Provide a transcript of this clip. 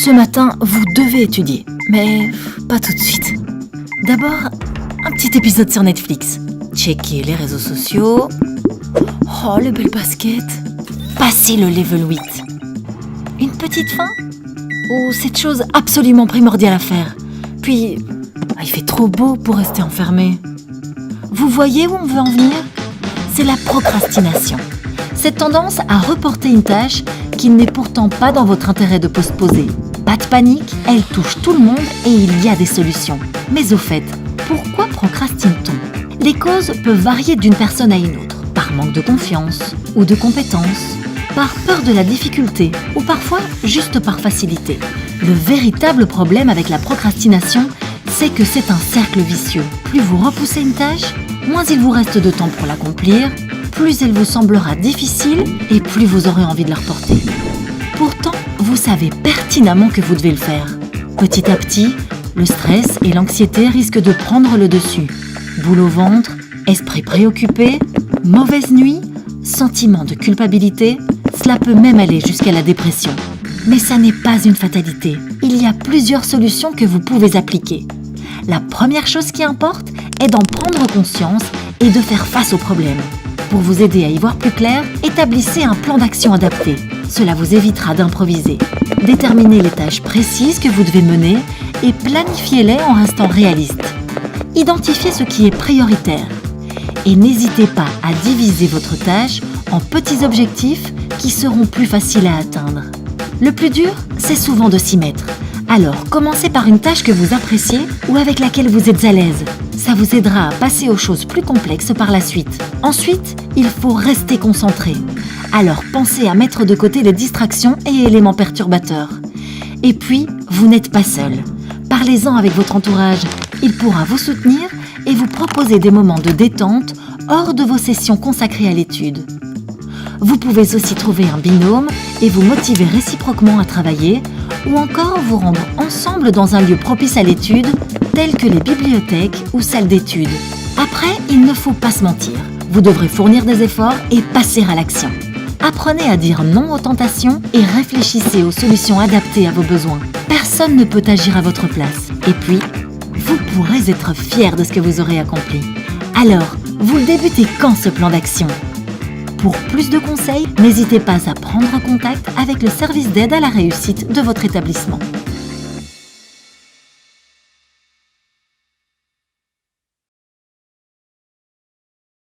Ce matin, vous devez étudier, mais pas tout de suite. D'abord, un petit épisode sur Netflix. Checker les réseaux sociaux. Oh, le bel basket. Passer le level 8. Une petite fin? Ou cette chose absolument primordiale à faire? Puis, il fait trop beau pour rester enfermé. Vous voyez où on veut en venir? C'est la procrastination. Cette tendance à reporter une tâche qu'il n'est pourtant pas dans votre intérêt de postposer. Pas de panique, elle touche tout le monde et il y a des solutions. Mais au fait, pourquoi procrastine-t-on? Les causes peuvent varier d'une personne à une autre, par manque de confiance ou de compétences, par peur de la difficulté ou parfois juste par facilité. Le véritable problème avec la procrastination, c'est que c'est un cercle vicieux. Plus vous repoussez une tâche, moins il vous reste de temps pour l'accomplir, plus elle vous semblera difficile et plus vous aurez envie de la reporter. Pourtant, vous savez pertinemment que vous devez le faire. Petit à petit, le stress et l'anxiété risquent de prendre le dessus. Boule au ventre, esprit préoccupé, mauvaise nuit, sentiment de culpabilité, cela peut même aller jusqu'à la dépression. Mais ça n'est pas une fatalité. Il y a plusieurs solutions que vous pouvez appliquer. La première chose qui importe est d'en prendre conscience et de faire face au problème. Pour vous aider à y voir plus clair, établissez un plan d'action adapté. Cela vous évitera d'improviser. Déterminez les tâches précises que vous devez mener et planifiez-les en restant réaliste. Identifiez ce qui est prioritaire. Et n'hésitez pas à diviser votre tâche en petits objectifs qui seront plus faciles à atteindre. Le plus dur, c'est souvent de s'y mettre. Alors, commencez par une tâche que vous appréciez ou avec laquelle vous êtes à l'aise. Ça vous aidera à passer aux choses plus complexes par la suite. Ensuite, il faut rester concentré. Alors, pensez à mettre de côté les distractions et éléments perturbateurs. Et puis, vous n'êtes pas seul. Parlez-en avec votre entourage. Il pourra vous soutenir et vous proposer des moments de détente hors de vos sessions consacrées à l'étude. Vous pouvez aussi trouver un binôme et vous motiver réciproquement à travailler ou encore vous rendre ensemble dans un lieu propice à l'étude, tel que les bibliothèques ou salles d'études. Après, il ne faut pas se mentir. Vous devrez fournir des efforts et passer à l'action. Apprenez à dire non aux tentations et réfléchissez aux solutions adaptées à vos besoins. Personne ne peut agir à votre place. Et puis, vous pourrez être fiers de ce que vous aurez accompli. Alors, vous le débutez quand ce plan d'action? Pour plus de conseils, n'hésitez pas à prendre contact avec le service d'aide à la réussite de votre établissement.